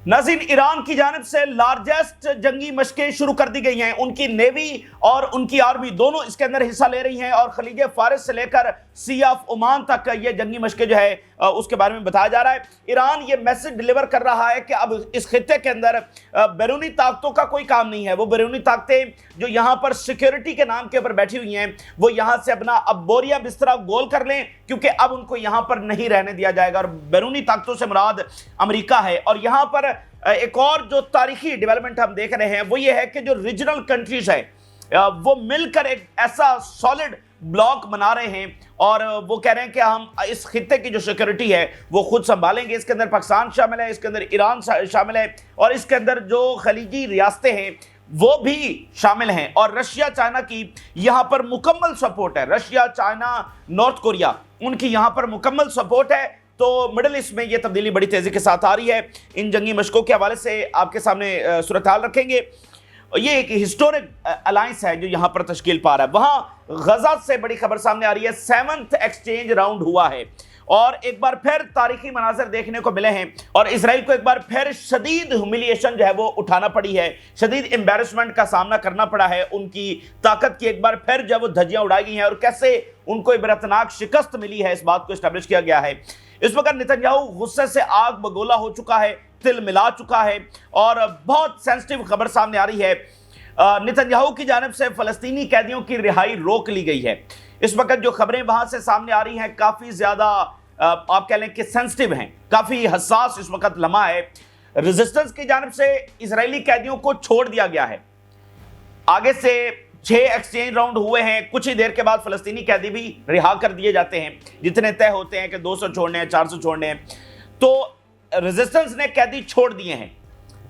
नाज़रीन, ईरान की जानिब से लार्जेस्ट जंगी मशकें शुरू कर दी गई हैं। उनकी नेवी और उनकी आर्मी दोनों इसके अंदर हिस्सा ले रही हैं और खलीज फारिस से लेकर सी ऑफ ओमान तक ये जंगी मशकें जो है उसके बारे में बताया जा रहा है। ईरान ये मैसेज डिलीवर कर रहा है कि अब इस खित्ते के अंदर बैरूनी ताकतों का कोई काम नहीं है। वो बैरूनी ताकतें जो यहाँ पर सिक्योरिटी के नाम के ऊपर बैठी हुई हैं, वो यहाँ से अपना अब बोरिया बिस्तरा गोल कर लें, क्योंकि अब उनको यहाँ पर नहीं रहने दिया जाएगा। और बैरूनी ताकतों से मुराद अमेरिका है। और यहाँ पर एक और जो तारीखी डेवलपमेंट हम देख रहे हैं वो ये है कि जो रीजनल कंट्रीज है वो मिलकर एक ऐसा सॉलिड ब्लॉक बना रहे हैं और वो कह रहे हैं कि हम इस खित्ते की जो सिक्योरिटी है वो खुद संभालेंगे। इसके अंदर पाकिस्तान शामिल है, इसके अंदर ईरान शामिल है और इसके अंदर जो खलीजी रियासतें हैं वो भी शामिल हैं। और रशिया चाइना की यहाँ पर मुकम्मल सपोर्ट है। रशिया, चाइना, नॉर्थ कोरिया, उनकी यहाँ पर मुकम्मल सपोर्ट है। तो मिडल ईस्ट में ये तब्दीली बड़ी तेज़ी के साथ आ रही है। इन जंगी मशकों के हवाले से आपके सामने सूरत हाल रखेंगे। ये एक हिस्टोरिक अलायंस है जो यहाँ पर तश्कील पा रहा है। वहाँ गजा से बड़ी खबर सामने आ रही है। 7th एक्सचेंज राउंड हुआ है और एक बार फिर तारीखी मनाज़र देखने को मिले हैं और इसराइल को एक बार फिर शदीद ह्यूमिलिएशन जो है वो उठाना पड़ी है, शदीद एम्बैरसमेंट का सामना करना पड़ा है। उनकी ताकत की एक बार फिर जो है वो धज्जियाँ उड़ाई गई हैं और कैसे उनको इबरतनाक शिकस्त मिली है, इस बात को इस्टेब्लिश किया गया है। इस वक्त नेतन्याहू गुस्से से आग बगोला हो चुका है, तिल मिला चुका है और बहुत सेंसिटिव खबर सामने आ रही है। नेतन्याहू की जानिब से फ़लस्तीनी कैदियों की रिहाई रोक ली गई है। इस वक्त जो खबरें वहाँ से सामने आ रही हैं काफ़ी ज़्यादा आप कह लें कि सेंसिटिव हैं, काफ़ी हसास इस वक्त लम्हा है। रेजिस्टेंस की जानिब से इजरायली कैदियों को छोड़ दिया गया है। आगे से 6 एक्सचेंज राउंड हुए हैं। कुछ ही देर के बाद फ़लस्तीनी कैदी भी रिहा कर दिए जाते हैं, जितने तय होते हैं कि 200 छोड़ने हैं, 400 छोड़ने हैं। तो रेजिस्टेंस ने कैदी छोड़ दिए हैं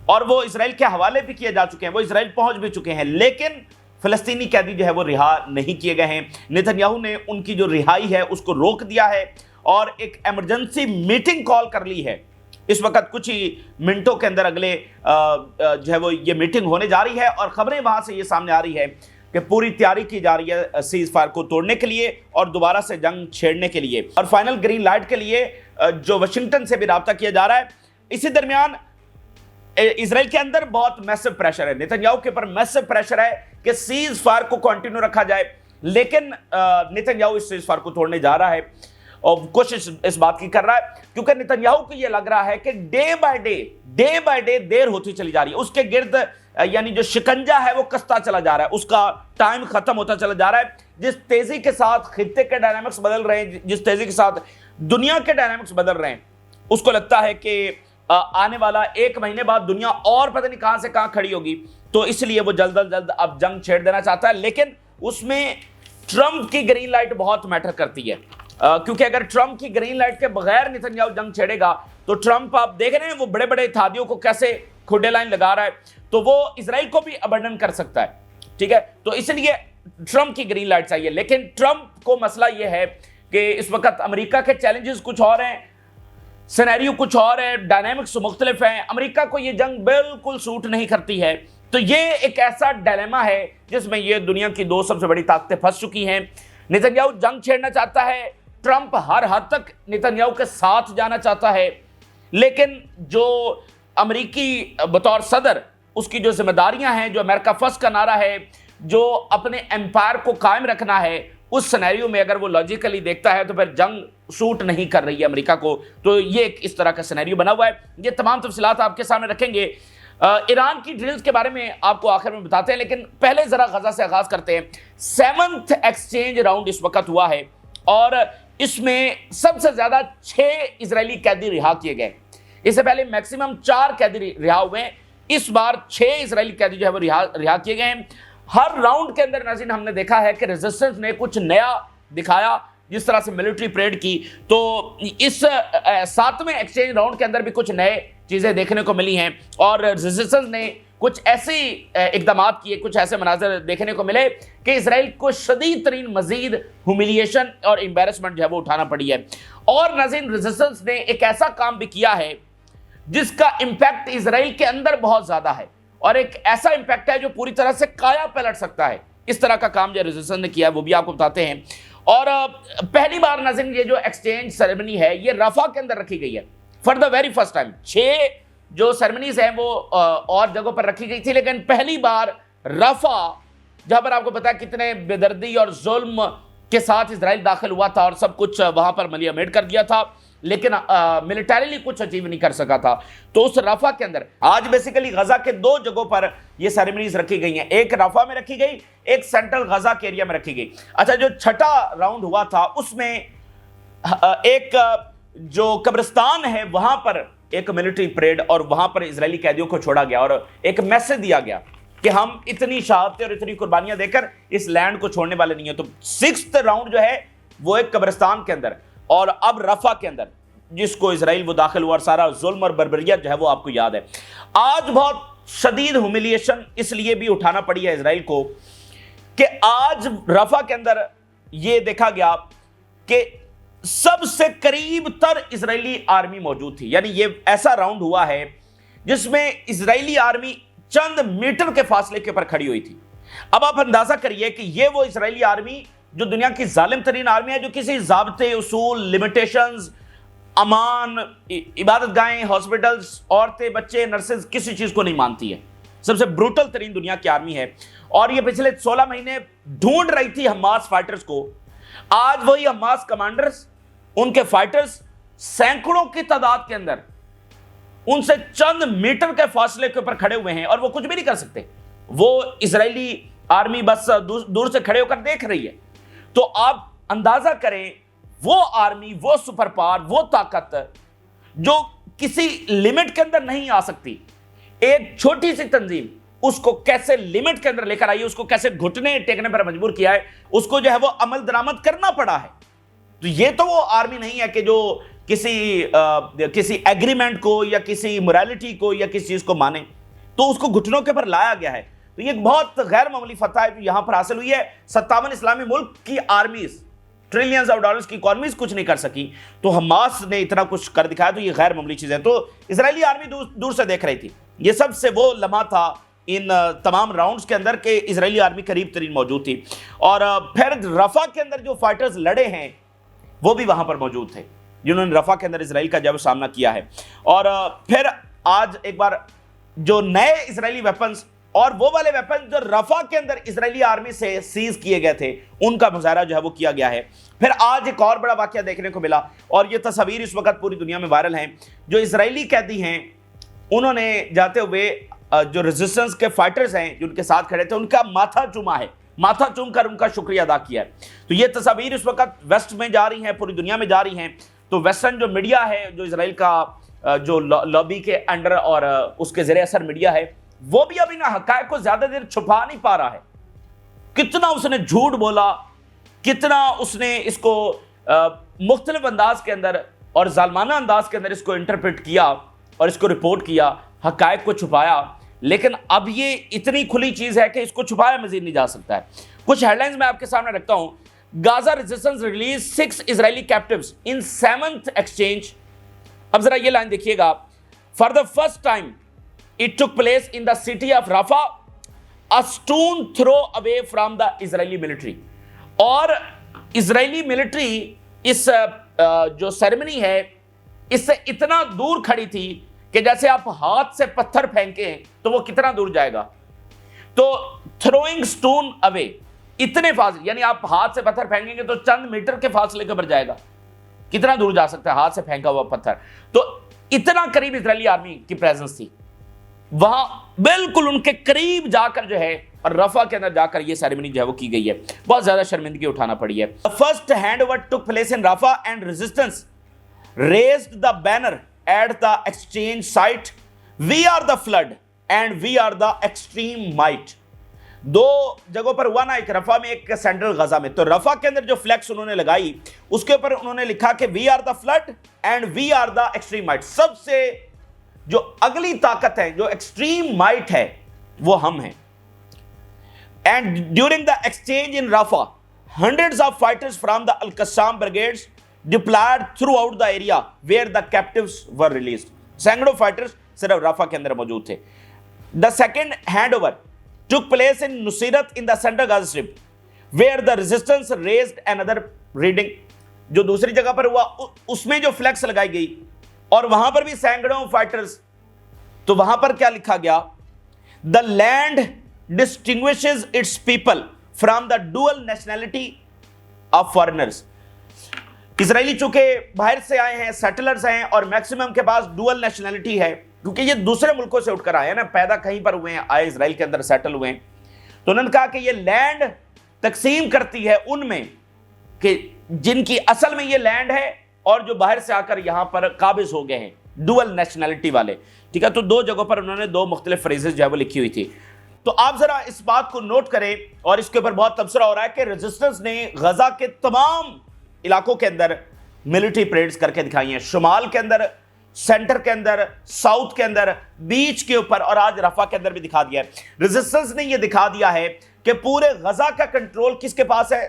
और वो इसराइल के हवाले भी किए जा चुके हैं, वो इसराइल पहुंच भी चुके हैं, लेकिन फ़लस्तीनी कैदी जो है वो रिहा नहीं किए गए हैं। नेतन्याहू ने उनकी जो रिहाई है उसको रोक दिया है और एक इमरजेंसी मीटिंग कॉल कर ली है। इस वक्त कुछ ही मिनटों के अंदर अगले जो है वो ये मीटिंग होने जा रही है और ख़बरें वहाँ से ये सामने आ रही है कि पूरी तैयारी की जा रही है सीज़ फायर को तोड़ने के लिए और दोबारा से जंग छेड़ने के लिए और फाइनल ग्रीन लाइट के लिए जो वाशिंगटन से भी रब्ता किया जा रहा है। इसी दरमियान इजराइल के अंदर बहुत मैसिव प्रेशर है, नेतन्याहू के ऊपर मैसिव प्रेशर है कि सीज़ फायर को कंटिन्यू रखा जाए, लेकिन नेतन्याहू इस सीज़ फायर को तोड़ने जा रहा है और कोशिश इस बात की कर रहा है क्योंकि नेतन्याहू को यह लग रहा है कि डे बाय डे देर होती चली जा रही है। उसके गिर्द यानी जो शिकंजा है वो कसता चला जा रहा है, उसका टाइम खत्म होता चला जा रहा है। जिस तेजी के साथ खित्ते के डायनामिक्स बदल रहे हैं, जिस तेजी के साथ दुनिया के डायनामिक्स बदल रहे हैं, उसको लगता है कि आने वाला 1 महीने बाद दुनिया और पता नहीं कहां से कहां खड़ी होगी। तो इसलिए वो जल्द अज जल्द अब जंग छेड़ देना चाहता है, लेकिन उसमें ट्रंप की ग्रीन लाइट बहुत मैटर करती है क्योंकि अगर ट्रंप की ग्रीन लाइट के बगैर नेतन्याहू जंग छेड़ेगा तो ट्रंप आप देख रहे हैं वो बड़े बड़े इत्तेहादियों को कैसे खुडे लाइन लगा रहा है, तो वो इजराइल को भी अबंडन कर सकता है। ठीक है, तो इसलिए ट्रंप की ग्रीन लाइट चाहिए। लेकिन ट्रंप को मसला यह है कि इस वक्त अमेरिका के चैलेंजेस कुछ और हैं, सिनेरियो कुछ और है, डायनामिक्स मुख्तलिफ हैं। अमेरिका को यह जंग बिल्कुल सूट नहीं करती है। तो ये एक ऐसा डायलेमा है जिसमें ये दुनिया की 2 सबसे बड़ी ताकतें फंस चुकी हैं। नेतन्याहू जंग छेड़ना चाहता है, ट्रंप हर हद तक नेतन्याहू के साथ जाना चाहता है, लेकिन जो अमेरिकी बतौर सदर उसकी जो जिम्मेदारियां हैं, जो अमेरिका फर्स्ट का नारा है, जो अपने एम्पायर को कायम रखना है, उस सिनेरियो में अगर वो लॉजिकली देखता है तो फिर जंग सूट नहीं कर रही है अमेरिका को। तो ये एक इस तरह का सिनेरियो बना हुआ है। ये तमाम तफसीलात आपके सामने रखेंगे। ईरान की ड्रिल्स के बारे में आपको आखिर में बताते हैं, लेकिन पहले ज़रा गजा से आगाज़ करते हैं। 7th एक्सचेंज राउंड इस वक्त हुआ है और इसमें सबसे ज़्यादा 6 इजरायली कैदी रिहा किए गए। इससे पहले मैक्सिमम 4 कैदी रिहा हुए हैं, इस बार 6 इजरायली कैदी जो है वो रिहा किए गए हैं। हर राउंड के अंदर नाज़रीन हमने देखा है कि रेजिस्टेंस ने कुछ नया दिखाया, जिस तरह से मिलिट्री परेड की। तो इस 7वें एक्सचेंज राउंड के अंदर भी कुछ नए चीज़ें देखने को मिली हैं और रेजिस्टेंस ने कुछ ऐसे इकदाम किए, कुछ ऐसे मनाजर देखने को मिले कि इसराइल को शदीद तरीन मजीद ह्यूमिलिएशन और एम्बैरसमेंट जो है वो उठाना पड़ी है। और नाज़रीन रेजिस्टेंस ने एक ऐसा काम भी किया है जिसका इम्पैक्ट इसराइल के अंदर बहुत ज़्यादा है और एक ऐसा इम्पैक्ट है जो पूरी तरह से काया पलट सकता है। इस तरह का काम जो रेजिस्टेंस ने किया है वो भी आपको बताते हैं। और पहली बार नाज़रीन ये जो एक्सचेंज सेरेमनी है ये रफा के अंदर रखी गई है for the very first time. 6 जो सेरेमनीज हैं वो और जगहों पर रखी गई थी, लेकिन पहली बार रफा, जहां पर आपको पता है कितने बेदर्दी और जुल्म के साथ इजराइल दाखिल हुआ था और सब कुछ वहां पर मलियामेट कर दिया था, लेकिन मिलिटरीली कुछ अचीव नहीं कर सका था। तो उस रफा के अंदर आज बेसिकली गजा के 2 जगहों पर ये सेरेमनीज रखी गई हैं, एक रफा में रखी गई, एक सेंट्रल गजा के एरिया में रखी गई। अच्छा, जो छठा राउंड हुआ था उसमें एक जो कब्रिस्तान है वहां पर एक मिलिट्री परेड और वहां पर इजरायली कैदियों को छोड़ा गया और एक मैसेज दिया गया कि हम इतनी शहादतें और इतनी कुर्बानियां देकर इस लैंड को छोड़ने वाले नहीं है। तो 6th राउंड जो है वो एक कब्रिस्तान के अंदर और अब रफा के अंदर, जिसको इजराइल वो दाखिल हुआ और सारा जुल्म और बर्बरियत जो है वो आपको याद है। आज बहुत शदीद ह्यूमिलिएशन इसलिए भी उठाना पड़ी है इजराइल को कि आज रफा के अंदर ये देखा गया कि सबसे करीब तर इजरायली आर्मी मौजूद थी। यानी ये ऐसा राउंड हुआ है जिसमें इजरायली आर्मी चंद मीटर के फासले के ऊपर खड़ी हुई थी। अब आप अंदाजा करिए कि ये वो इजरायली आर्मी जो दुनिया की जालिम तरीन आर्मी है, जो किसी ज़ाब्ते, उसूल, लिमिटेशंस, अमान, इबादत गाहें, हॉस्पिटल्स, औरतें, बच्चे, नर्सेज, किसी चीज को नहीं मानती है। सबसे ब्रूटल तरीन दुनिया की आर्मी है और ये पिछले 16 महीने ढूंढ रही थी हमास फाइटर्स को। आज वही हमास कमांडर्स, उनके फाइटर्स सैकड़ों की तादाद के अंदर उनसे चंद मीटर के फासले के ऊपर खड़े हुए हैं और वो कुछ भी नहीं कर सकते। वो इजरायली आर्मी बस दूर से खड़े होकर देख रही है। तो आप अंदाजा करें वो आर्मी, वो सुपर पावर, वो ताकत जो किसी लिमिट के अंदर नहीं आ सकती, एक छोटी सी तंजीम उसको कैसे लिमिट के अंदर लेकर आई है, उसको कैसे घुटने टेकने पर मजबूर किया है, उसको जो है वो अमल दरामद करना पड़ा है। तो ये तो वो आर्मी नहीं है कि जो किसी एग्रीमेंट को या किसी मोरालिटी को या किसी चीज को माने, तो उसको घुटनों के ऊपर लाया गया है। तो ये बहुत गैर मामूली फतह है जो यहां पर हासिल हुई है। 57 इस्लामी मुल्क की आर्मीज, ट्रिलियंस ऑफ डॉलर्स की इकॉनमीज कुछ नहीं कर सकी, तो हमास ने इतना कुछ कर दिखाया। तो ये गैर मामूली चीज है। तो इजरायली आर्मी दूर से देख रही थी। ये सबसे वो लम्हा था इन तमाम राउंड्स के अंदर के इजरायली आर्मी करीब तरीन मौजूद थी। और फिर रफा के अंदर जो फाइटर्स लड़े हैं वो भी वहां पर मौजूद थे, जिन्होंने रफा के अंदर इजराइल का जब सामना किया है। और फिर आज एक बार जो नए इजरायली वेपन्स और वो वाले वेपन जो रफा के अंदर इजरायली आर्मी से सीज किए गए थे, उनका मुजाहरा जो है वो किया गया है। फिर आज एक और बड़ा वाकया देखने को मिला और ये तस्वीर इस वक्त पूरी दुनिया में वायरल हैं। जो इजरायली कैदी हैं, उन्होंने जाते हुए जो रेजिस्टेंस के फाइटर्स हैं जो उनके साथ खड़े थे, उनका माथा चूमा है, माथा चूम कर उनका शुक्रिया अदा किया है। तो ये तस्वीर इस वक्त वेस्ट में जा रही हैं, पूरी दुनिया में जा रही हैं। तो वेस्टर्न जो मीडिया है, जो इजराइल का जो लॉबी के अंडर और उसके ज़रिए असर मीडिया है, वो भी अब इन हक़ाइक़ को ज्यादा देर छुपा नहीं पा रहा है। कितना उसने झूठ बोला, कितना उसने इसको मुख्तलिफ अंदाज के अंदर और जालमाना अंदाज के अंदर इसको इंटरप्रेट किया और इसको रिपोर्ट किया, हक़ाइक़ को छुपाया। लेकिन अब ये इतनी खुली चीज है कि इसको छुपाया मजीद नहीं जा सकता है। कुछ हेडलाइंस मैं आपके सामने रखता हूं। Gaza resistance release 6 Israeli captives in 7th exchange. अब जरा ये लाइन देखिएगा। For the first time it took place in the city of Rafah, a stone throw away from the Israeli military। और इजरायली मिलिट्री इस जो ceremony है इससे इतना दूर खड़ी थी कि जैसे आप हाथ से पत्थर फेंके तो वो कितना दूर जाएगा। तो थ्रोइंग स्टोन अवे, इतने फासले, यानी आप हाथ से पत्थर फेंकेंगे तो चंद मीटर के फासले के ऊपर जाएगा। कितना दूर जा सकता है हाथ से फेंका हुआ पत्थर। तो इतना करीब इजरायली आर्मी की प्रेजेंस थी, वहां बिल्कुल उनके करीब जाकर जो है और रफा के अंदर जाकर ये सेरेमनी जो है वो की गई है। बहुत ज्यादा शर्मिंदगी उठाना पड़ी है। First hand over took place in Rafah and resistance raised the banner at the exchange site, we are the flood and we are the extreme might. 2 जगहों पर हुआ ना, एक रफा में एक सेंट्रल गजा में। तो रफा के अंदर जो फ्लैक्स उन्होंने लगाई उसके ऊपर उन्होंने लिखा कि we are the flood and we are the extreme might. सबसे जो अगली ताकत है, जो एक्सट्रीम माइट है, वो हम हैं। And during the exchange in Rafah hundreds of fighters from the Al-Qassam brigades deployed throughout the area where the captives were released। सैकड़ों फाइटर्स सिर्फ रफा के अंदर मौजूद थे। The second handover took place in Nuseirat in the central Gaza Strip where the resistance raised another reading। जो दूसरी जगह पर हुआ उसमें जो फ्लैक्स लगाई गई और वहां पर भी सैकड़ों फाइटर्स تو وہاں پر کیا لکھا گیا؟ The land distinguishes its people from the dual nationality of foreigners. اسرائیلی چونکہ باہر سے آئے ہیں، سیٹلرز ہیں، اور میکسیمم کے پاس ڈوئل نیشنلٹی ہے، کیونکہ یہ دوسرے ملکوں سے اٹھ کر آئے ہیں نا، پیدا کہیں پر ہوئے ہیں، آئے اسرائیل کے اندر سیٹل ہوئے ہیں. تو انہوں نے کہا کہ یہ لینڈ تقسیم کرتی ہے ان میں کہ جن کی اصل میں یہ لینڈ ہے اور جو باہر سے آ کر یہاں پر قابض ہو گئے ہیں، ڈوئل نیشنلٹی والے. ٹھیک ہے، تو دو جگہوں پر انہوں نے دو مختلف فریزز جو ہے وہ لکھی ہوئی تھی. تو آپ ذرا اس بات کو نوٹ کریں، اور اس کے اوپر بہت تبصرہ ہو رہا ہے کہ ریزسٹنس نے غزہ کے تمام علاقوں کے اندر ملٹری پریڈز کر کے دکھائی ہیں، شمال کے اندر، سینٹر کے اندر، ساؤتھ کے اندر، بیچ کے اوپر، اور آج رفح کے اندر بھی دکھا دیا ہے. ریزسٹنس نے یہ دکھا دیا ہے کہ پورے غزہ کا کنٹرول کس کے پاس ہے؟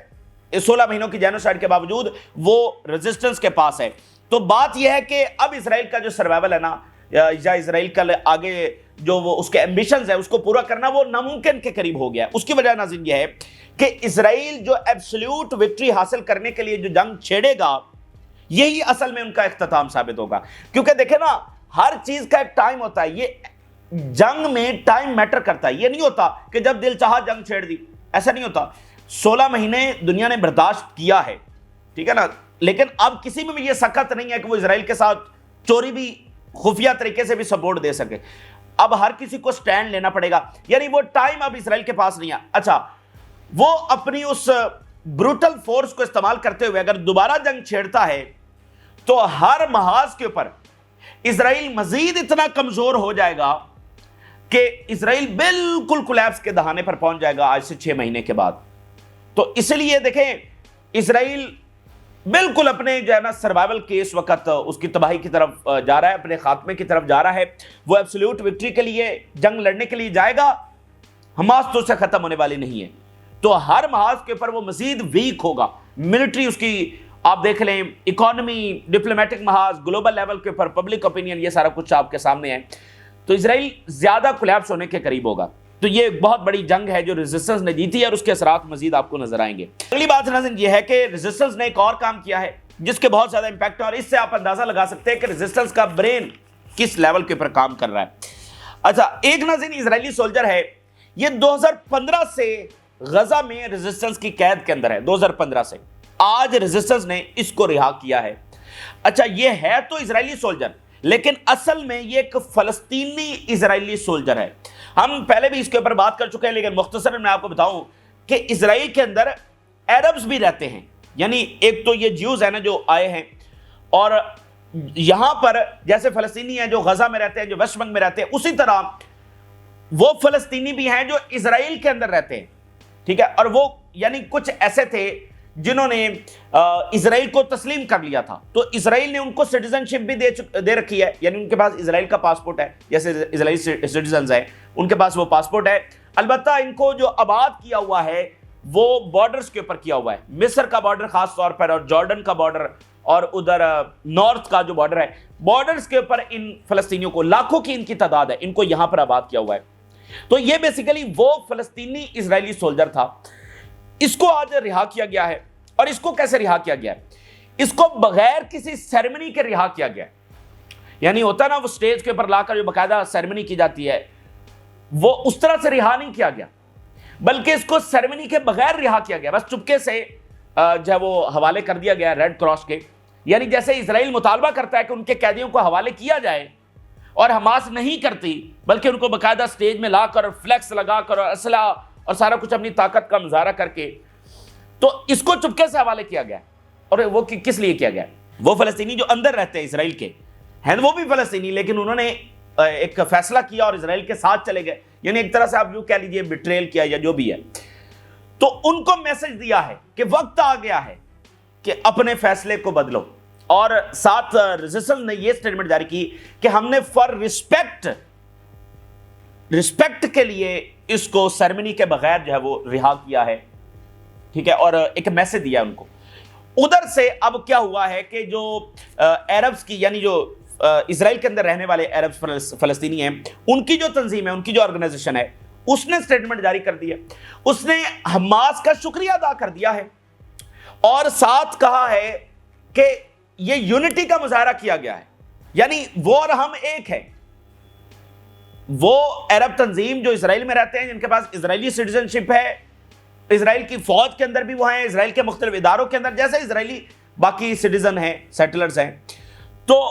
16 مہینوں کی جینوسائیڈ کے باوجود وہ ریزسٹنس کے پاس ہے. تو بات یہ ہے کہ اب اسرائیل کا جو سروائیول ہے نا، یا اسرائیل کا آگے جو وہ اس کے ایمبیشنز ہے اس کو پورا کرنا، وہ ناممکن کے قریب ہو گیا ہے. اس کی وجہ ناظرین یہ ہے کہ اسرائیل جو ایبسلیوٹ وکٹری حاصل کرنے کے لیے جو جنگ چھیڑے گا، یہی اصل میں ان کا اختتام ثابت ہوگا. کیونکہ دیکھیں نا، ہر چیز کا ایک ٹائم ہوتا ہے. یہ جنگ میں ٹائم میٹر کرتا ہے. یہ نہیں ہوتا کہ جب دل چاہا جنگ چھیڑ دی، ایسا نہیں ہوتا. 16 مہینے دنیا نے برداشت کیا ہے، ٹھیک ہے نا، لیکن اب کسی میں بھی یہ سخت نہیں ہے کہ وہ اسرائیل کے ساتھ چوری بھی، خفیہ طریقے سے بھی سپورٹ دے سکے. اب ہر کسی کو سٹینڈ لینا پڑے گا، یعنی وہ ٹائم اب اسرائیل کے پاس نہیں ہے. اچھا، وہ اپنی اس بروٹل فورس کو استعمال کرتے ہوئے اگر دوبارہ جنگ چھیڑتا ہے تو ہر محاذ کے اوپر اسرائیل مزید اتنا کمزور ہو جائے گا کہ اسرائیل بالکل کولیپس کے دہانے پر پہنچ جائے گا آج سے 6 مہینے کے بعد. تو اس لیے دیکھیں، اسرائیل بالکل اپنے جو ہے نا سروائیول کے اس وقت اس کی تباہی کی طرف جا رہا ہے، اپنے خاتمے کی طرف جا رہا ہے. وہ ایبسلیوٹ وکٹری کے لیے جنگ لڑنے کے لیے جائے گا. حماس تو سے ختم ہونے والی نہیں ہے، تو ہر محاذ کے اوپر وہ مزید ویک ہوگا. ملٹری اس کی آپ دیکھ لیں، اکانومی، ڈپلومیٹک محاذ، گلوبل لیول کے اوپر پبلک اوپینین، یہ سارا کچھ آپ کے سامنے ہے. تو اسرائیل زیادہ کولیپس ہونے کے قریب ہوگا. تو یہ ایک بہت بڑی جنگ ہے جو ریزسٹنس نے جیتی ہے، اور اس کے اثرات مزید آپ کو نظر آئیں گے. اگلی بات ناظرین یہ ہے کہ ریزسٹنس نے ایک اور کام کیا ہے جس کے بہت زیادہ امپیکٹ ہے، اور اس سے آپ اندازہ لگا سکتے ہیں کہ ریزسٹنس کا برین کس لیول کے اوپر کام کر رہا ہے. اچھا، ایک ناظرین اسرائیلی سولجر ہے، یہ 2015 سے غزہ میں ریزسٹنس کی قید کے اندر ہے. 2015 سے آج ریزسٹنس نے اس کو رہا کیا ہے. اچھا، یہ ہے تو اسرائیلی سولجر، لیکن اصل میں یہ ایک فلسطینی اسرائیلی سولجر ہے. ہم پہلے بھی اس کے اوپر بات کر چکے ہیں، لیکن مختصراً میں آپ کو بتاؤں کہ اسرائیل کے اندر عربز بھی رہتے ہیں. یعنی ایک تو یہ جیوز ہیں نا جو آئے ہیں، اور یہاں پر جیسے فلسطینی ہیں جو غزہ میں رہتے ہیں، جو ویسٹ بنک میں رہتے ہیں، اسی طرح وہ فلسطینی بھی ہیں جو اسرائیل کے اندر رہتے ہیں. ٹھیک ہے، اور وہ یعنی کچھ ایسے تھے جنہوں نے اسرائیل کو تسلیم کر لیا تھا، تو اسرائیل نے ان کو سٹیزن شپ بھی دے رکھی ہے. یعنی ان کے پاس اسرائیل کا پاسپورٹ ہے، جیسے اسرائیلی سٹیزنز ہیں ان کے پاس وہ پاسپورٹ ہے. البتہ ان کو جو آباد کیا ہوا ہے وہ بارڈرز کے اوپر کیا ہوا ہے. مصر کا بارڈر خاص طور پر، اور جارڈن کا بارڈر، اور ادھر نارتھ کا جو بارڈر ہے، بارڈرز کے اوپر ان فلسطینیوں کو، لاکھوں کی ان کی تعداد ہے، ان کو یہاں پر آباد کیا ہوا ہے. تو یہ بیسیکلی وہ فلسطینی اسرائیلی سولجر تھا. اس کو آج رہا کیا گیا ہے. اور اس کو کیسے رہا کیا گیا ہے؟ اس کو بغیر کسی سیریمنی کے رہا کیا گیا ہے. یعنی ہوتا ہے نا وہ سٹیج کے اوپر لا کر جو باقاعدہ سیریمنی کی جاتی ہے، وہ اس طرح سے رہا نہیں کیا گیا، بلکہ اس کو سیریمنی کے بغیر رہا کیا گیا. بس چپکے سے جو ہے وہ حوالے کر دیا گیا ریڈ کراس کے. یعنی جیسے اسرائیل مطالبہ کرتا ہے کہ ان کے قیدیوں کو حوالے کیا جائے، اور حماس نہیں کرتی، بلکہ ان کو باقاعدہ سٹیج میں لا کر، فلیکس لگا کر، اور اسلحہ اور سارا کچھ اپنی طاقت کا مظاہرہ کر کے، تو اس کو چپکے سے حوالے کیا گیا. اور وہ کس لیے کیا گیا؟ وہ فلسطینی جو اندر رہتے ہیں اسرائیل کے ہیں، وہ بھی فلسطینی، لیکن انہوں نے ایک فیصلہ کیا اور اسرائیل کے ساتھ چلے گئے. یعنی ایک طرح سے آپ یوں کہہ لیجئے بیٹریل کیا یا جو بھی ہے. تو ان کو میسج دیا ہے کہ وقت آ گیا ہے کہ اپنے فیصلے کو بدلو. اور ساتھ ریزسٹنس نے یہ سٹیٹمنٹ جاری کی کہ ہم نے فار رسپیکٹ کے لیے اس کو سیریمنی کے بغیر جو ہے وہ رہا کیا ہے. ٹھیک ہے، اور ایک میسج دیا ان کو. ادھر سے اب کیا ہوا ہے کہ جو عربز کی، یعنی جو اسرائیل کے اندر رہنے والے عرب فلسطینی ہیں، ان کی جو تنظیم ہے، ان کی جو آرگنائزیشن ہے، اس نے سٹیٹمنٹ جاری کر دیا. اس نے حماس کا شکریہ ادا کر دیا ہے، اور ساتھ کہا ہے کہ یہ یونٹی کا مظاہرہ کیا گیا ہے. یعنی وہ اور ہم ایک ہے. وہ عرب تنظیم جو اسرائیل میں رہتے ہیں، جن کے پاس اسرائیلی سٹیزن شپ ہے، اسرائیل کی فوج کے اندر بھی وہ ہیں، اسرائیل کے مختلف اداروں کے اندر جیسے اسرائیلی باقی سٹیزن ہیں، سیٹلرز ہیں، تو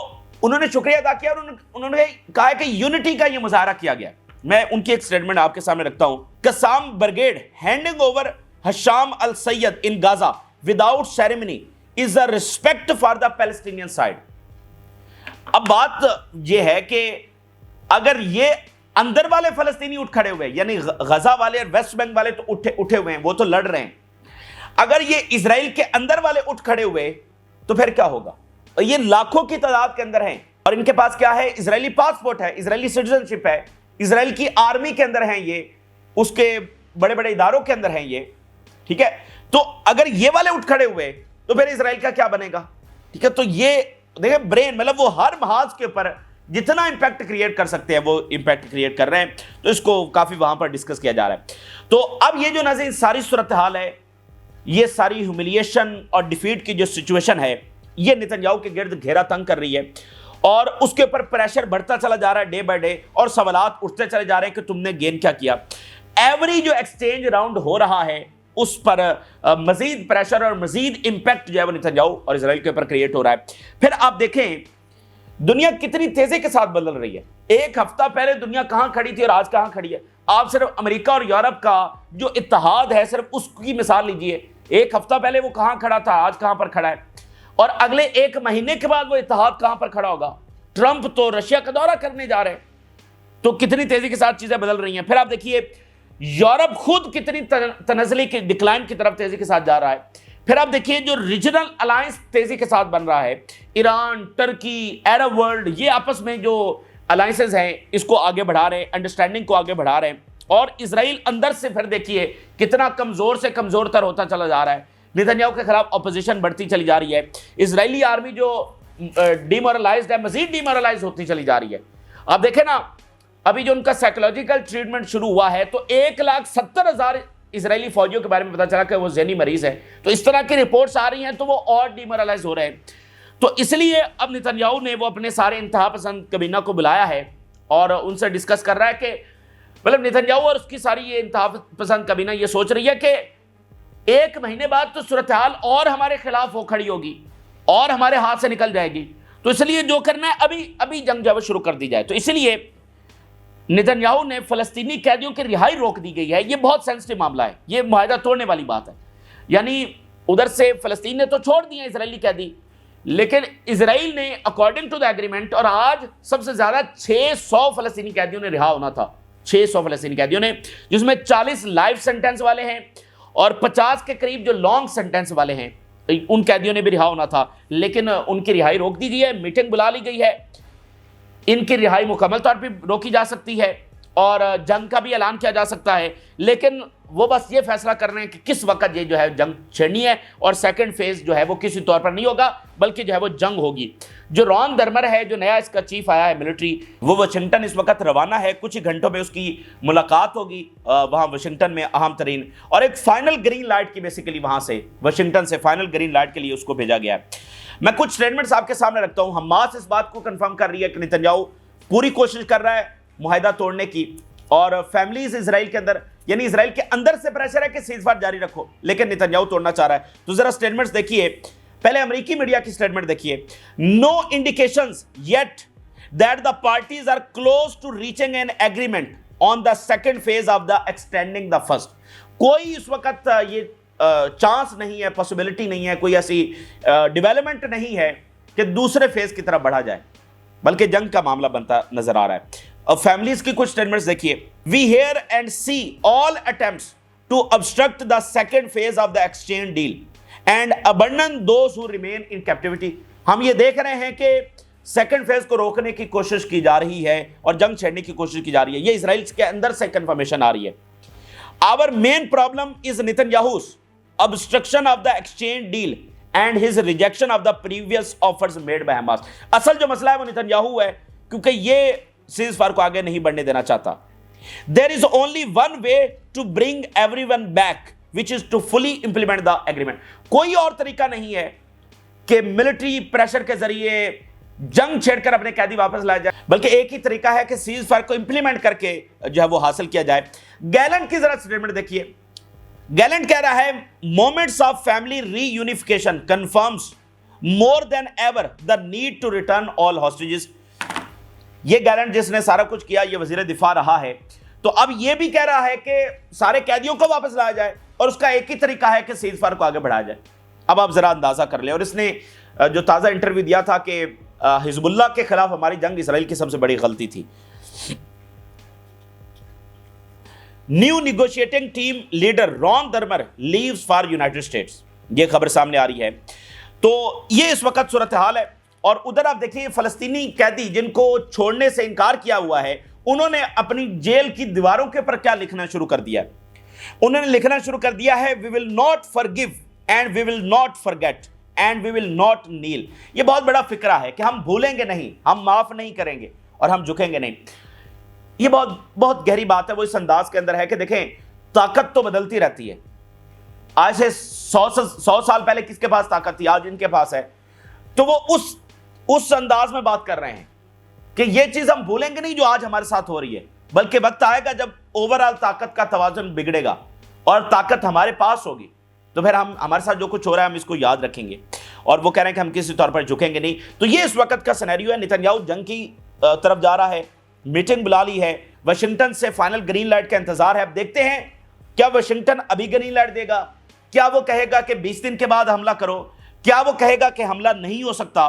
انہوں نے شکریہ ادا کیا اور انہوں نے کہا کہ یونٹی کا یہ مظاہرہ کیا گیا. میں ان کی ایک سٹیٹمنٹ آپ کے سامنے رکھتا ہوں. Qassam brigade handing over Hisham al Sayed in Gaza without ceremony as a respect for the Palestinian side. اب بات یہ ہے کہ اگر یہ اندر والے فلسطینی اٹھ کھڑے ہوئے، یعنی غزہ والے اور ویسٹ بینک والے تو اٹھے ہوئے ہیں، وہ تو لڑ رہے ہیں، اگر یہ اسرائیل کے اندر والے اٹھ کھڑے ہوئے تو پھر کیا ہوگا؟ یہ لاکھوں کی تعداد کے اندر ہیں اور ان کے پاس کیا ہے؟ اسرائیلی پاسپورٹ ہے، اسرائیلی سٹیزن شپ ہے، اسرائیل کی آرمی کے اندر ہیں، یہ اس کے بڑے بڑے اداروں کے اندر ہیں یہ، ٹھیک ہے. تو اگر یہ والے اٹھ کھڑے ہوئے تو پھر اسرائیل کا کیا بنے گا؟ ٹھیک ہے. تو یہ دیکھیں برین، مطلب وہ ہر محاذ کے اوپر جتنا امپیکٹ کریٹ کر سکتے ہیں وہ امپیکٹ کریٹ کر رہے ہیں. تو اس کو کافی وہاں پر ڈسکس کیا جا رہا ہے. تو اب یہ جو ناظرین ساری صورتحال ہے، یہ ساری ہیوملیشن اور ڈیفیٹ کی جو سچویشن ہے، یہ نتنیاہو کے گرد گھیرا تنگ کر رہی ہے اور اس کے اوپر پریشر بڑھتا چلا جا رہا ہے ڈے بائی ڈے، اور سوالات اٹھتے چلے جا رہے ہیں کہ تم نے گین کیا کیا. ایوری جو ایکسچینج راؤنڈ ہو رہا ہے اس پر مزید پریشر اور مزید امپیکٹ جو ہے وہ نتنیاہو اور اسرائیل کے اوپر کریٹ ہو رہا ہے. پھر آپ دیکھیں دنیا کتنی تیزی کے ساتھ بدل رہی ہے. ایک ہفتہ پہلے دنیا کہاں کھڑی تھی اور آج کہاں کھڑی ہے. آپ صرف امریکہ اور یورپ کا جو اتحاد ہے صرف اس کی مثال لیجئے. ایک ہفتہ پہلے وہ کہاں کھڑا تھا، آج کہاں پر کھڑا ہے، اور اگلے ایک مہینے کے بعد وہ اتحاد کہاں پر کھڑا ہوگا. ٹرمپ تو رشیا کا دورہ کرنے جا رہے ہیں. تو کتنی تیزی کے ساتھ چیزیں بدل رہی ہیں. پھر آپ دیکھیے یورپ خود کتنی تنزلی کی ڈکلائن کی طرف تیزی کے ساتھ جا رہا ہے. پھر آپ دیکھیے جو ریجنل الائنس تیزی کے ساتھ بن رہا ہے، ایران، ترکی، عرب ورلڈ، یہ آپس میں جو الائنسز ہیں اس کو آگے بڑھا رہے ہیں، انڈرسٹینڈنگ کو آگے بڑھا رہے ہیں. اور اسرائیل اندر سے پھر دیکھیے کتنا کمزور سے کمزور تر ہوتا چلا جا رہا ہے. نتنیاہو کے خلاف اپوزیشن بڑھتی چلی جا رہی ہے. اسرائیلی آرمی جو ڈیمورلائزڈ ہے مزید ڈیمورلائز ہوتی چلی جا رہی ہے. آپ دیکھیں نا ابھی جو ان کا سائیکولوجیکل ٹریٹمنٹ شروع ہوا ہے تو 1,70,000 اسرائیلی فوجیوں کے بارے میں پتا چلا کہ وہ ذہنی مریض ہیں. تو اس طرح کی رپورٹس آ رہی ہیں تو وہ اور ڈیمورلائز ہو رہے ہیں. تو اس لیے اب نتنیاہو نے وہ اپنے سارے انتہا پسند کابینہ کو بلایا ہے اور ان سے ڈسکس کر رہا ہے کہ مطلب نتنیاہو اور اس کی ساری یہ انتہا پسند کابینہ یہ سوچ رہی ہے کہ ایک مہینے بعد تو صورتحال اور ہمارے خلاف ہو کھڑی ہوگی اور ہمارے ہاتھ سے نکل جائے گی. تو اس لیے جو کرنا ہے ابھی جنگ جو ہے شروع کر دی جائے. تو اس لیے نتنیاہو نے فلسطینی قیدیوں کی رہائی روک دی گئی ہے. یہ بہت سینسٹیو معاملہ ہے، یہ معاہدہ توڑنے والی بات ہے. یعنی ادھر سے فلسطین نے تو چھوڑ دیے اسرائیلی قیدی، لیکن اسرائیل نے اکارڈنگ ٹو دا ایگریمنٹ، اور آج سب سے زیادہ 600 فلسطینی قیدیوں نے رہا ہونا تھا، 600 فلسطینی قیدیوں نے، جس میں 40 لائف سینٹنس والے ہیں اور 50 کے قریب جو لانگ سینٹنس والے ہیں ان قیدیوں نے بھی رہا ہونا تھا. لیکن ان کی رہائی روک دی گئی ہے، میٹنگ بلا لی گئی ہے. ان کی رہائی مکمل طور پہ روکی جا سکتی ہے اور جنگ کا بھی اعلان کیا جا سکتا ہے. لیکن وہ بس یہ فیصلہ کر رہے ہیں کہ کس وقت یہ جو ہے جنگ چھیڑنی ہے، اور سیکنڈ فیز جو ہے وہ کسی طور پر نہیں ہوگا بلکہ جو ہے وہ جنگ ہوگی. جو رون درمر ہے، جو نیا اس کا چیف آیا ہے ملٹری، وہ واشنگٹن اس وقت روانہ ہے. کچھ ہی گھنٹوں میں اس کی ملاقات ہوگی وہاں واشنگٹن میں اہم ترین، اور ایک فائنل گرین لائٹ کی بیسیکلی وہاں سے واشنگٹن سے فائنل گرین لائٹ کے لیے اس کو بھیجا گیا ہے. میں کچھ سٹیٹمنٹس آپ کے سامنے رکھتا ہوں. حماس اس بات کو کنفرم کر رہی ہے کہ نتنیاہو پوری کوشش کر رہا ہے معاہدہ توڑنے کی، اور فیملیز اسرائیل کے اندر، یعنی اسرائیل کے اندر سے پریشر ہے کہ سیز فائر جاری رکھو، لیکن نتنیاہو توڑنا چاہ رہا ہے. تو ذرا سٹیٹمنٹس دیکھیے. پہلے امریکی میڈیا کی سٹیٹمنٹ دیکھیے. No indications yet that the parties are close to reaching an agreement on the second phase of the extending the first. کوئی اس وقت یہ چانس نہیں ہے، پاسبلٹی نہیں ہے، کوئی ایسی ڈیولپمنٹ نہیں ہے کہ دوسرے فیز کی طرف بڑھا جائے، بلکہ جنگ کا معاملہ بنتا نظر آ رہا ہے. اور فیملیز کی کچھ سٹیٹمنٹس دیکھیے. We hear and see all attempts to obstruct the second phase of the exchange deal and abandon those who remain in captivity. ہم یہ دیکھ رہے ہیں کہ سیکنڈ فیز کو روکنے کی کوشش کی جا رہی ہے اور جنگ چھیڑنے کی کوشش کی جا رہی ہے. یہ اسرائیل کے اندر سے کنفرمیشن آ رہی ہے. Our main problem is Netanyahu's obstruction of the exchange deal and his rejection of the previous offers made by Hamas. اصل جو مسئلہ ہے وہ نتنیاہو ہے، کیونکہ یہ سیز فائر کو آگے نہیں بڑھنے دینا چاہتا. There is only one way to bring everyone back, which is to fully implement the agreement. کوئی اور طریقہ نہیں ہے کہ ملٹری پریشر کے ذریعے जंग छेड़कर अपने कैदी वापस लाया जाए, बल्कि एक ही तरीका है कि सीज फायर को इंप्लीमेंट करके जो है वो हासिल किया जाए। गैलेंट की जरा स्टेटमेंट देखिए। गैलेंट कह रहा है moments of family reunification confirms more than ever the need to return all hostages. ये गैलेंट जिसने सारा कुछ किया, ये वजीर दिफा रहा है, तो अब ये भी कह रहा है कि सारे कैदियों को वापस लाया जाए और उसका एक ही तरीका है कि सीज फायर को आगे बढ़ाया जाए। अब आप जरा अंदाजा कर ले। और इसने जो ताज़ा इंटरव्यू दिया था कि हिजबुल्लाह के खिलाफ हमारी जंग इसराइल की सबसे बड़ी गलती थी। New negotiating team leader Ron Dermer leaves for United States, ये खबर सामने आ रही है। तो ये इस वक्त सूरत हाल है। और उधर आप देखिए फलस्तीनी कैदी जिनको छोड़ने से इनकार किया हुआ है, उन्होंने अपनी जेल की दीवारों के ऊपर क्या लिखना शुरू कर दिया है? उन्होंने लिखना शुरू कर दिया है, we will not forgive and we will not forget and we will not kneel. ये बहुत बड़ा फिक्रा है कि हम भूलेंगे नहीं, हम माफ नहीं करेंगे और हम झुकेंगे नहीं। ये बहुत बहुत गहरी बात है। वो इस अंदाज के अंदर है कि देखें, ताकत तो बदलती रहती है। आज से 100 साल पहले किसके पास ताकत थी, आज इनके पास है। तो वो उस अंदाज में बात कर रहे हैं कि ये चीज हम भूलेंगे नहीं जो आज हमारे साथ हो रही है, बल्कि वक्त आएगा जब ओवरऑल ताकत का तवाजुन बिगड़ेगा और ताकत हमारे पास होगी, तो फिर हम हमारे साथ जो कुछ हो रहा है हम इसको याद रखेंगे। और वो कह रहे हैं कि हम किसी तौर पर झुकेंगे नहीं। तो ये इस वक्त का सिनेरियो है। नेतन्याहू जंग की तरफ जा रहा है, मीटिंग बुला ली है, वाशिंगटन से फाइनल ग्रीन लाइट का इंतजार है। अब देखते हैं क्या वाशिंगटन अभी ग्रीन लाइट देगा, क्या वो कहेगा कि 20 दिन के बाद हमला करो, क्या वो कहेगा कि हमला नहीं हो सकता।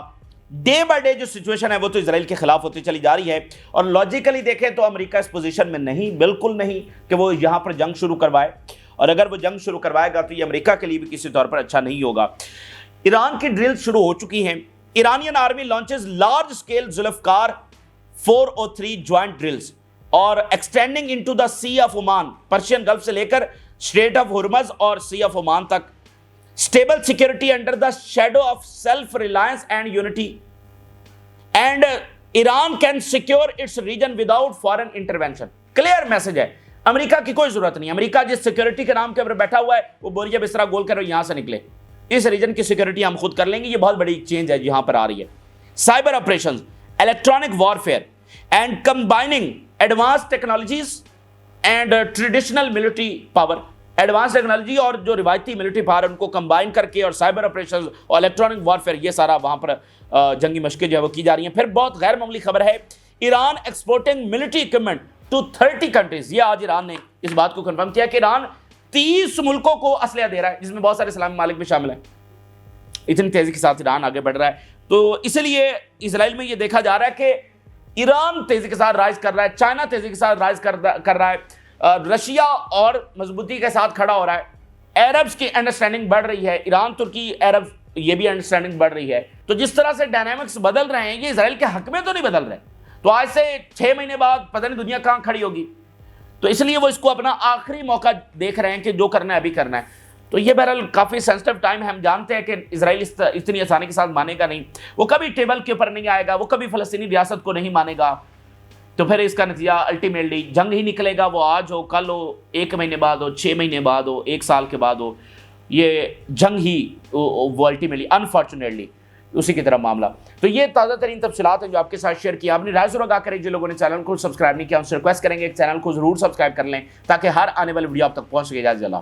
डे बाय डे जो सिचुएशन है वो तो इजराइल के खिलाफ होती चली जा रही है। और लॉजिकली देखें तो अमेरिका इस पोजीशन में नहीं, बिल्कुल नहीं कि वो यहां पर जंग शुरू करवाए। और अगर वो जंग शुरू करवाएगा तो ये अमेरिका के लिए भी किसी तौर पर अच्छा नहीं होगा। ईरान की ड्रिल शुरू हो चुकी हैं। Iranian army launches large scale Zulfiqar 403 joint drills और extending into the sea of Oman, Persian Gulf से लेकर स्ट्रेट ऑफ हुर्मज और सी ऑफ ओमान तक। Stable security under the shadow of self reliance and unity and Iran can secure its region without foreign intervention. Clear message है, America की कोई जरूरत नहीं। America जिस सिक्योरिटी के नाम के ऊपर बैठा हुआ है वो बोरिया बिस्तरा गोल कर यहां से निकले, इस रीजन की सिक्योरिटी हम खुद कर लेंगे। ये बहुत बड़ी चेंज है यहां पर आ रही है। Cyber operations, electronic warfare and combining advance technologies and traditional military power. Advance technology और जो रिवायती मिलिट्री पावर उनको कंबाइन करके और साइबर ऑपरेशंस और इलेक्ट्रॉनिक वॉरफेयर, ये सारा वहां पर जंगी मशकें जो है वो की जा रही हैं। फिर बहुत गैर मामूली खबर है, Iran exporting military equipment to 30 countries. ये आज ईरान ने इस बात को कंफर्म किया कि ईरान 30 मुल्कों को असलहा दे रहा है, जिसमें बहुत सारे इस्लामी मालिक भी शामिल हैं। इतनी तेजी के साथ ईरान आगे बढ़ रहा है। तो इसलिए इजराइल में ये देखा जा रहा है कि ईरान तेजी के साथ राइज कर रहा है, चाइना तेजी के साथ राइज कर रहा है, रशिया और मजबूती के साथ खड़ा हो रहा है। अरब्स की अंडरस्टैंडिंग बढ़ रही है, ईरान तुर्की अरब ये भी अंडरस्टैंडिंग बढ़ रही है। तो जिस तरह से डायनामिक्स बदल रहे हैं, ये इजराइल के हक में तो नहीं बदल रहे। तो आज से 6 महीने बाद पता नहीं दुनिया कहां खड़ी होगी। तो इसलिए वो इसको अपना आखिरी मौका देख रहे हैं कि जो करना है अभी करना है। तो ये बहरहाल काफ़ी सेंसिटिव टाइम है। हम जानते हैं कि इजराइल इतनी आसानी के साथ मानेगा नहीं, वो कभी टेबल के ऊपर नहीं आएगा, वो कभी फ़लस्तीनी रियासत को नहीं मानेगा। तो फिर इसका नतीजा अल्टीमेटली जंग ही निकलेगा। वो आज हो, कल हो, 1 महीने बाद हो, 6 महीने बाद हो, 1 साल के बाद हो, ये जंग ही वो अल्टीमेटली अनफॉर्चुनेटली उसी की तरह मामला। तो ये ताज़ा तरीन तफसीलात हैं जो आपके साथ शेयर किया। आपने राय जरूर आगा करें। जो लोगों ने चैनल को सब्सक्राइब नहीं किया उनसे रिक्वेस्ट करेंगे चैनल को जरूर सब्सक्राइब कर लें ताकि हर आने वाली वीडियो आप तक पहुँच सके। इजाज़त।